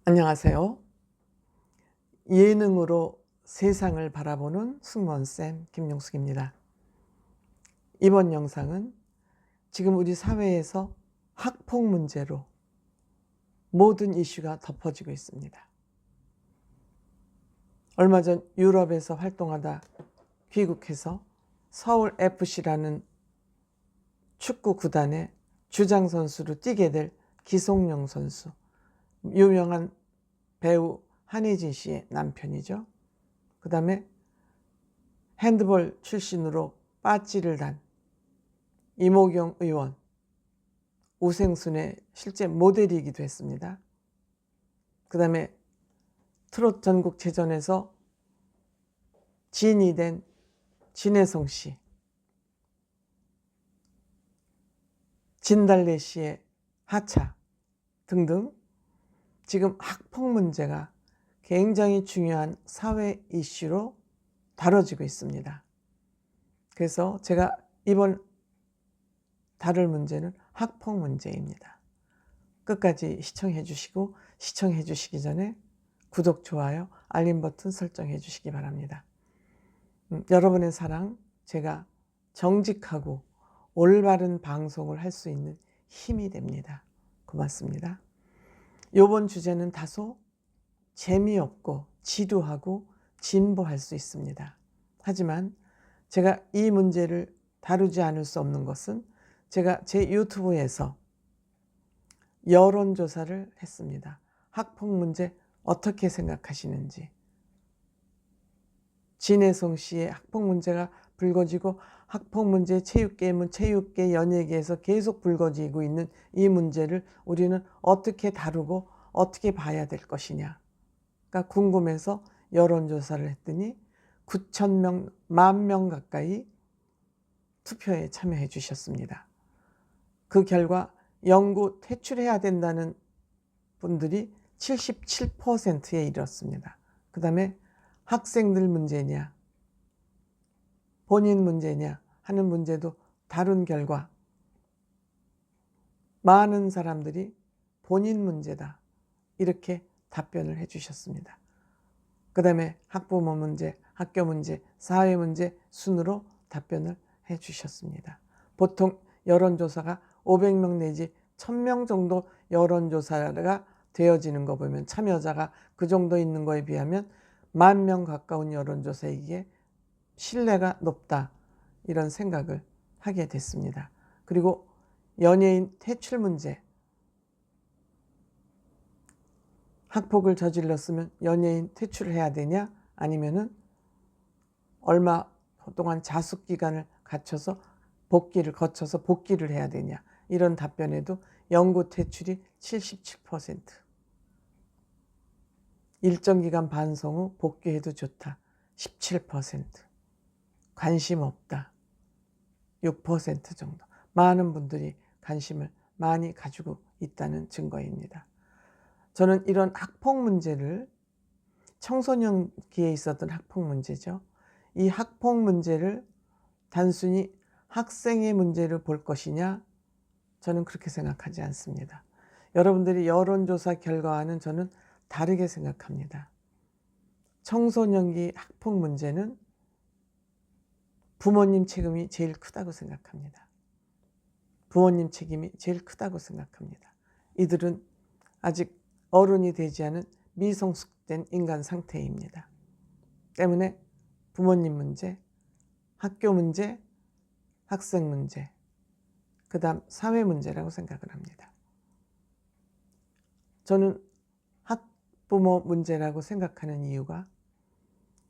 안녕하세요. 예능으로 세상을 바라보는 승무원쌤 김용숙입니다. 이번 영상은 지금 우리 사회에서 학폭 문제로 모든 이슈가 덮어지고 있습니다. 얼마 전 유럽에서 활동하다 귀국해서 서울 FC라는 축구 구단의 주장 선수로 뛰게 될 기성용 선수, 유명한 배우 한혜진 씨의 남편이죠. 그 다음에 핸드볼 출신으로 빠찌를 단 이모경 의원, 우생순의 실제 모델이기도 했습니다. 그 다음에 트롯 전국체전에서 진이 된 진혜성 씨, 진달래 씨의 하차 등등 지금 학폭 문제가 굉장히 중요한 사회 이슈로 다뤄지고 있습니다. 그래서 제가 이번 다룰 문제는 학폭 문제입니다. 끝까지 시청해 주시고 시청해 주시기 전에 구독, 좋아요, 알림 버튼 설정해 주시기 바랍니다. 여러분의 사랑, 제가 정직하고 올바른 방송을 할 수 있는 힘이 됩니다. 고맙습니다. 이번 주제는 다소 재미없고 지루하고 진보할 수 있습니다. 하지만 제가 이 문제를 다루지 않을 수 없는 것은 제가 제 유튜브에서 여론조사를 했습니다. 학폭 문제 어떻게 생각하시는지. 진혜성 씨의 학폭 문제가 불거지고 학폭 문제, 체육계, 연예계에서 계속 불거지고 있는 이 문제를 우리는 어떻게 다루고 어떻게 봐야 될 것이냐가 궁금해서 여론조사를 했더니 9,000명, 10,000명 가까이 투표에 참여해 주셨습니다. 그 결과 영구 퇴출해야 된다는 분들이 77%에 이르렀습니다. 그 다음에 학생들 문제냐, 본인 문제냐 하는 문제도 다룬 결과 많은 사람들이 본인 문제다 이렇게 답변을 해 주셨습니다. 그 다음에 학부모 문제, 학교 문제, 사회 문제 순으로 답변을 해 주셨습니다. 보통 여론조사가 500명 내지 1,000명 정도 여론조사가 되어지는 거 보면 참여자가 그 정도 있는 거에 비하면 10,000명 가까운 여론조사이기에 신뢰가 높다 이런 생각을 하게 됐습니다. 그리고 연예인 퇴출 문제, 학폭을 저질렀으면 연예인 퇴출해야 되냐 아니면은 얼마 동안 자숙 기간을 거쳐서 복귀를 해야 되냐 이런 답변에도 영구 퇴출이 77%, 일정 기간 반성 후 복귀해도 좋다 17%, 관심 없다 6% 정도, 많은 분들이 관심을 많이 가지고 있다는 증거입니다. 저는 이런 학폭 문제를, 청소년기에 있었던 학폭 문제죠. 이 학폭 문제를 단순히 학생의 문제를 볼 것이냐? 저는 그렇게 생각하지 않습니다. 여러분들이 여론조사 결과와는 저는 다르게 생각합니다. 청소년기 학폭 문제는 부모님 책임이 제일 크다고 생각합니다. 부모님 책임이 제일 크다고 생각합니다. 이들은 아직 어른이 되지 않은 미성숙된 인간 상태입니다. 때문에 부모님 문제, 학교 문제, 학생 문제, 그 다음 사회 문제라고 생각을 합니다. 저는 학부모 문제라고 생각하는 이유가,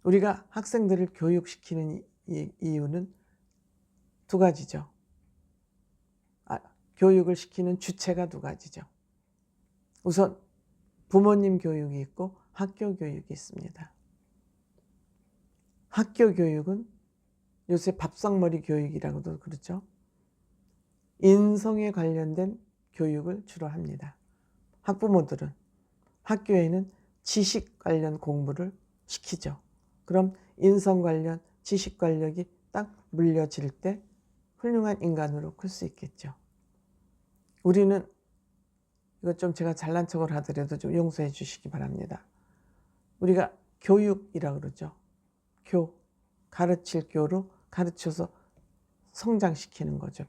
우리가 학생들을 교육시키는 이유는 두 가지죠. 교육을 시키는 주체가 두 가지죠. 우선 부모님 교육이 있고 학교 교육이 있습니다. 학교 교육은 요새 밥상머리 교육이라고도 그러죠. 인성에 관련된 교육을 주로 합니다. 학부모들은 학교에는 지식 관련 공부를 시키죠. 그럼 인성 관련 지식 관력이 딱 물려질 때 훌륭한 인간으로 클 수 있겠죠. 우리는 이거 좀 제가 잘난 척을 하더라도 좀 용서해 주시기 바랍니다. 우리가 교육이라 그러죠. 가르칠 교로 가르쳐서 성장시키는 거죠.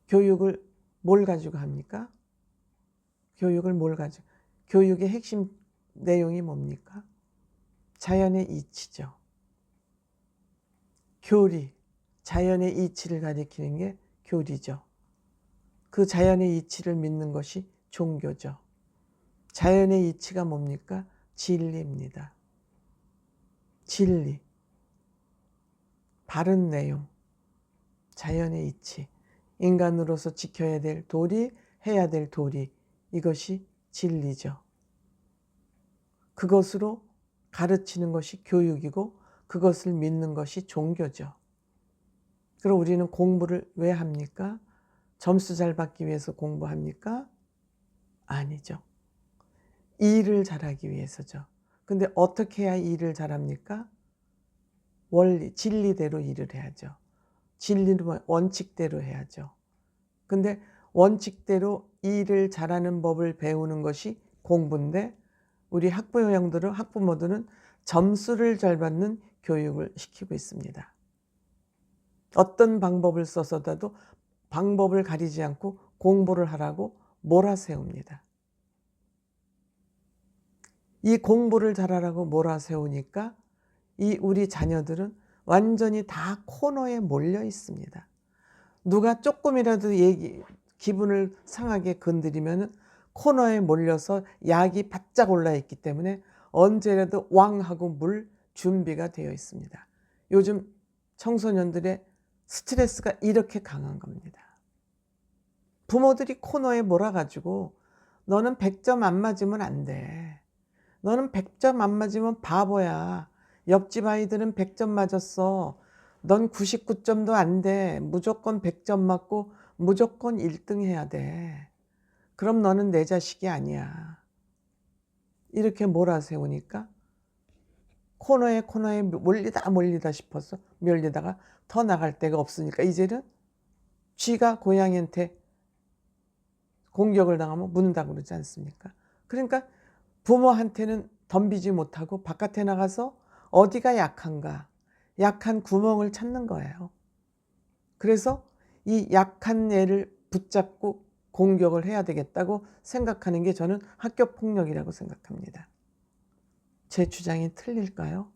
교육을 뭘 가지고 합니까? 교육의 핵심 내용이 뭡니까? 자연의 이치죠. 교리, 자연의 이치를 가리키는 게 교리죠. 그 자연의 이치를 믿는 것이 종교죠. 자연의 이치가 뭡니까? 진리입니다. 진리, 바른 내용, 자연의 이치, 인간으로서 지켜야 될 도리, 해야 될 도리, 이것이 진리죠. 그것으로 가르치는 것이 교육이고 그것을 믿는 것이 종교죠. 그럼 우리는 공부를 왜 합니까? 점수 잘 받기 위해서 공부합니까? 아니죠. 일을 잘하기 위해서죠. 근데 어떻게 해야 일을 잘합니까? 원리, 진리대로 일을 해야죠. 진리로, 원칙대로 해야죠. 근데 원칙대로 일을 잘하는 법을 배우는 것이 공부인데 우리 학부모들은 점수를 잘 받는 교육을 시키고 있습니다. 어떤 방법을 써서라도 방법을 가리지 않고 공부를 하라고 몰아세웁니다. 이 공부를 잘하라고 몰아세우니까 이 우리 자녀들은 완전히 다 코너에 몰려 있습니다. 누가 조금이라도 기분을 상하게 건드리면 코너에 몰려서 약이 바짝 올라 있기 때문에 언제라도 왕하고 물 준비가 되어 있습니다. 요즘 청소년들의 스트레스가 이렇게 강한 겁니다. 부모들이 코너에 몰아가지고 너는 100점 안 맞으면 안 돼. 너는 100점 안 맞으면 바보야. 옆집 아이들은 100점 맞았어. 넌 99점도 안 돼. 무조건 100점 맞고 무조건 1등 해야 돼. 그럼 너는 내 자식이 아니야. 이렇게 몰아세우니까 코너에 몰리다 싶어서 밀리다가 더 나갈 데가 없으니까 이제는 쥐가 고양이한테 공격을 당하면 문다 그러지 않습니까? 그러니까 부모한테는 덤비지 못하고 바깥에 나가서 어디가 약한가, 약한 구멍을 찾는 거예요. 그래서 이 약한 애를 붙잡고 공격을 해야 되겠다고 생각하는 게 저는 학교폭력이라고 생각합니다. 제 주장이 틀릴까요?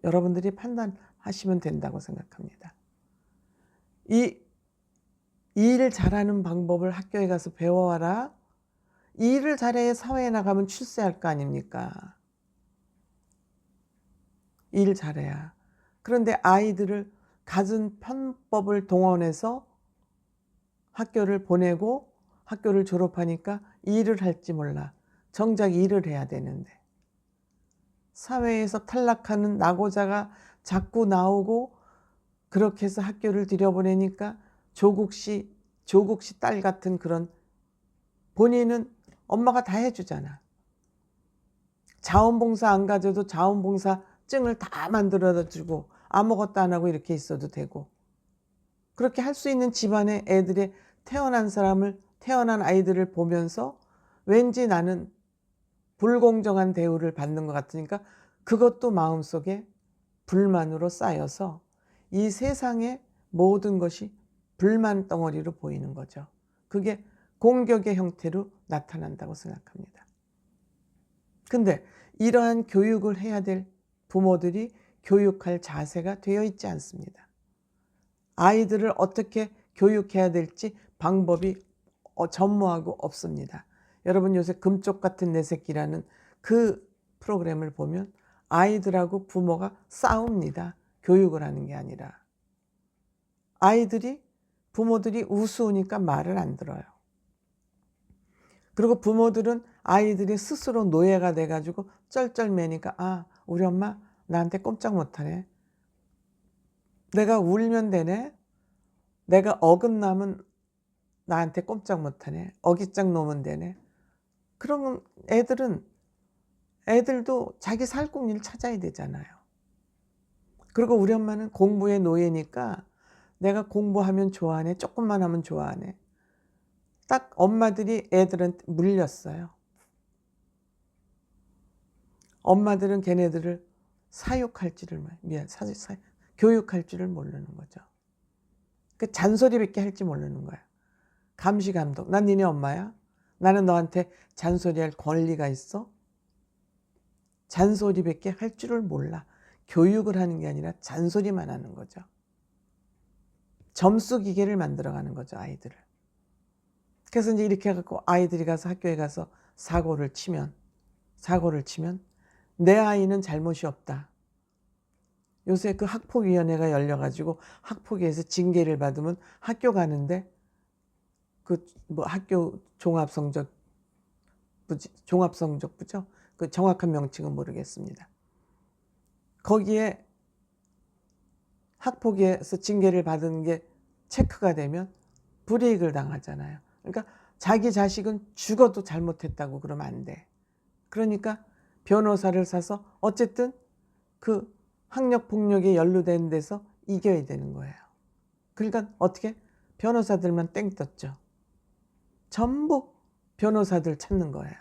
여러분들이 판단하시면 된다고 생각합니다. 이 일 잘하는 방법을 학교에 가서 배워와라. 일을 잘해야 사회에 나가면 출세할 거 아닙니까? 일 잘해야. 그런데 아이들을 갖은 편법을 동원해서 학교를 보내고 학교를 졸업하니까 일을 할지 몰라. 정작 일을 해야 되는데. 사회에서 탈락하는 낙오자가 자꾸 나오고 그렇게 해서 학교를 들여보내니까 조국 씨 딸 같은 그런 본인은 엄마가 다 해주잖아. 자원봉사 안 가져도 자원봉사증을 다 만들어주고 아무것도 안 하고 이렇게 있어도 되고 그렇게 할 수 있는 집안의 애들의 태어난 아이들을 보면서 왠지 나는 불공정한 대우를 받는 것 같으니까 그것도 마음속에 불만으로 쌓여서 이 세상의 모든 것이 불만 덩어리로 보이는 거죠. 그게 공격의 형태로 나타난다고 생각합니다. 근데 이러한 교육을 해야 될 부모들이 교육할 자세가 되어 있지 않습니다. 아이들을 어떻게 교육해야 될지 방법이 전무하고 없습니다. 여러분 요새 금쪽 같은 내 새끼라는 그 프로그램을 보면 아이들하고 부모가 싸웁니다. 교육을 하는 게 아니라. 부모들이 우스우니까 말을 안 들어요. 그리고 부모들은 아이들이 스스로 노예가 돼가지고 쩔쩔매니까 우리 엄마 나한테 꼼짝 못하네. 내가 울면 되네. 내가 어긋나면 나한테 꼼짝 못하네. 어깃장 놓으면 되네. 그러면 애들도 자기 살궁리를 찾아야 되잖아요. 그리고 우리 엄마는 공부의 노예니까 내가 공부하면 좋아하네. 조금만 하면 좋아하네. 딱 엄마들이 애들한테 물렸어요. 엄마들은 걔네들을 교육할 줄을 모르는 거죠. 그 잔소리밖에 할지 모르는 거예요. 감시 감독. 난 니네 엄마야? 나는 너한테 잔소리할 권리가 있어? 잔소리밖에 할 줄을 몰라. 교육을 하는 게 아니라 잔소리만 하는 거죠. 점수 기계를 만들어가는 거죠, 아이들을. 그래서 이제 이렇게 해갖고 아이들이 가서 학교에 가서 사고를 치면 내 아이는 잘못이 없다. 요새 그 학폭위원회가 열려가지고 학폭위에서 징계를 받으면 학교 가는데 학교 종합성적부죠? 그 정확한 명칭은 모르겠습니다. 거기에 학폭위에서 징계를 받은 게 체크가 되면 불이익을 당하잖아요. 그러니까 자기 자식은 죽어도 잘못했다고 그러면 안 돼. 그러니까 변호사를 사서 어쨌든 그 학력폭력에 연루된 데서 이겨야 되는 거예요. 그러니까 어떻게? 변호사들만 땡 떴죠. 전부 변호사들 찾는 거예요.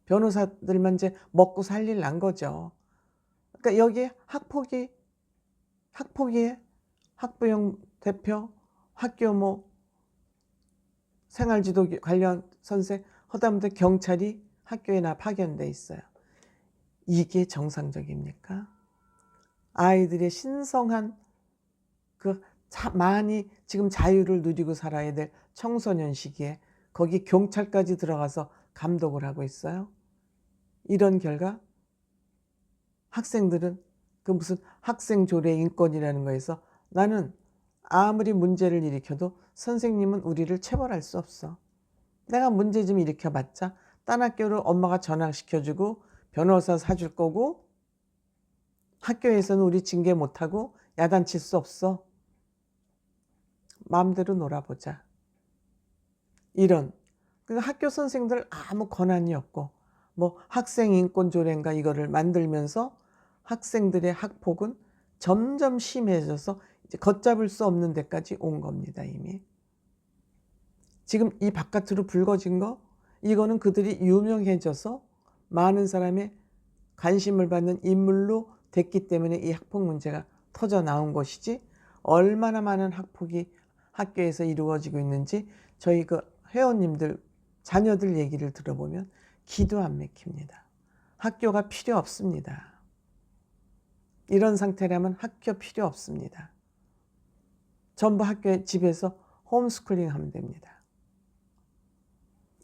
변호사들만 이제 먹고 살 일 난 거죠. 그러니까 여기에 학폭위에 학부형 대표, 학교 생활지도 관련 선생, 허다못해 경찰이 학교에 파견돼 있어요. 이게 정상적입니까? 아이들의 신성한 많이 지금 자유를 누리고 살아야 될 청소년 시기에 거기 경찰까지 들어가서 감독을 하고 있어요. 이런 결과 학생들은 그 무슨 학생 조례 인권이라는 거에서 나는 아무리 문제를 일으켜도 선생님은 우리를 체벌할 수 없어. 내가 문제 좀 일으켜봤자 딴 학교를 엄마가 전학시켜주고 변호사 사줄 거고 학교에서는 우리 징계 못하고 야단칠 수 없어. 마음대로 놀아보자. 이런 학교 선생들 아무 권한이 없고 학생인권조례인가 이거를 만들면서 학생들의 학폭은 점점 심해져서 이제 걷잡을 수 없는 데까지 온 겁니다. 이미. 지금 이 바깥으로 불거진 거 이거는 그들이 유명해져서 많은 사람의 관심을 받는 인물로 됐기 때문에 이 학폭 문제가 터져 나온 것이지 얼마나 많은 학폭이 학교에서 이루어지고 있는지 저희 그 회원님들 자녀들 얘기를 들어보면 기도 안 막힙니다. 학교가 필요 없습니다. 이런 상태라면 학교 필요 없습니다. 전부 학교에 집에서 홈스쿨링 하면 됩니다.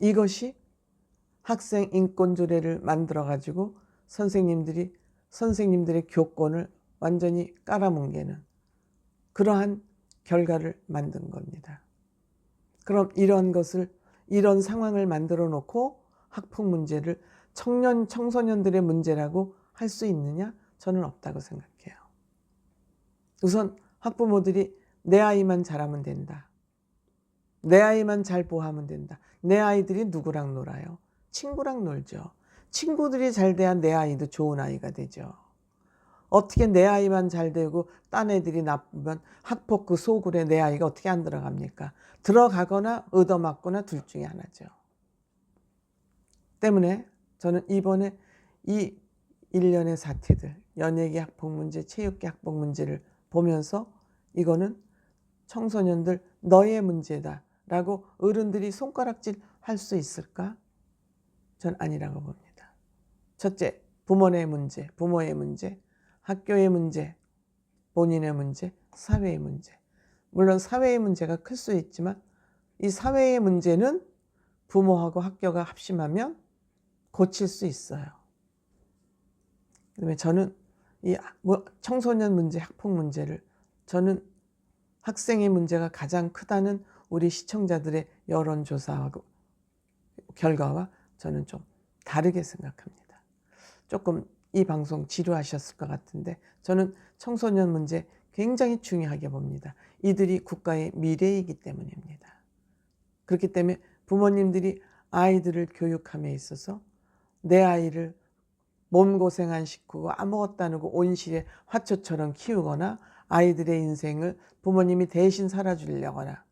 이것이 학생 인권 조례를 만들어 가지고 선생님들의 교권을 완전히 깔아뭉개는 그러한 결과를 만든 겁니다. 그럼 이런 상황을 만들어 놓고 학폭 문제를 청소년들의 문제라고 할 수 있느냐? 저는 없다고 생각해요. 우선 학부모들이 내 아이만 잘하면 된다. 내 아이만 잘 보호하면 된다. 내 아이들이 누구랑 놀아요? 친구랑 놀죠. 친구들이 잘 돼야 내 아이도 좋은 아이가 되죠. 어떻게 내 아이만 잘 되고 딴 애들이 나쁘면 학폭 그 소굴에 내 아이가 어떻게 안 들어갑니까? 들어가거나 얻어맞거나 둘 중에 하나죠. 때문에 저는 이번에 이 일련의 사태들, 연예계 학폭 문제, 체육계 학폭 문제를 보면서 이거는 청소년들 너의 문제다 라고 어른들이 손가락질 할 수 있을까? 전 아니라고 봅니다. 첫째, 부모의 문제, 학교의 문제, 본인의 문제, 사회의 문제. 물론 사회의 문제가 클 수 있지만 이 사회의 문제는 부모하고 학교가 합심하면 고칠 수 있어요. 그다음에 저는 이 청소년 문제, 학폭 문제를 저는 학생의 문제가 가장 크다는 우리 시청자들의 여론조사하고 결과와 저는 좀 다르게 생각합니다. 조금 이 방송 지루하셨을 것 같은데 저는 청소년 문제 굉장히 중요하게 봅니다. 이들이 국가의 미래이기 때문입니다. 그렇기 때문에 부모님들이 아이들을 교육함에 있어서 내 아이를 몸고생 안 시키고 아무것도 안 하고 온실의 화초처럼 키우거나 아이들의 인생을 부모님이 대신 살아주려거나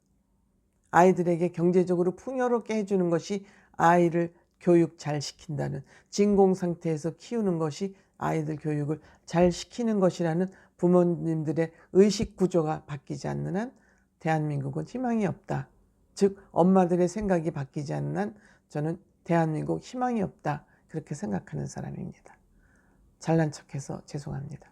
아이들에게 경제적으로 풍요롭게 해주는 것이 아이를 교육 잘 시킨다는, 진공 상태에서 키우는 것이 아이들 교육을 잘 시키는 것이라는 부모님들의 의식 구조가 바뀌지 않는 한 대한민국은 희망이 없다. 즉 엄마들의 생각이 바뀌지 않는 한 저는 대한민국 희망이 없다. 그렇게 생각하는 사람입니다. 잘난 척해서 죄송합니다.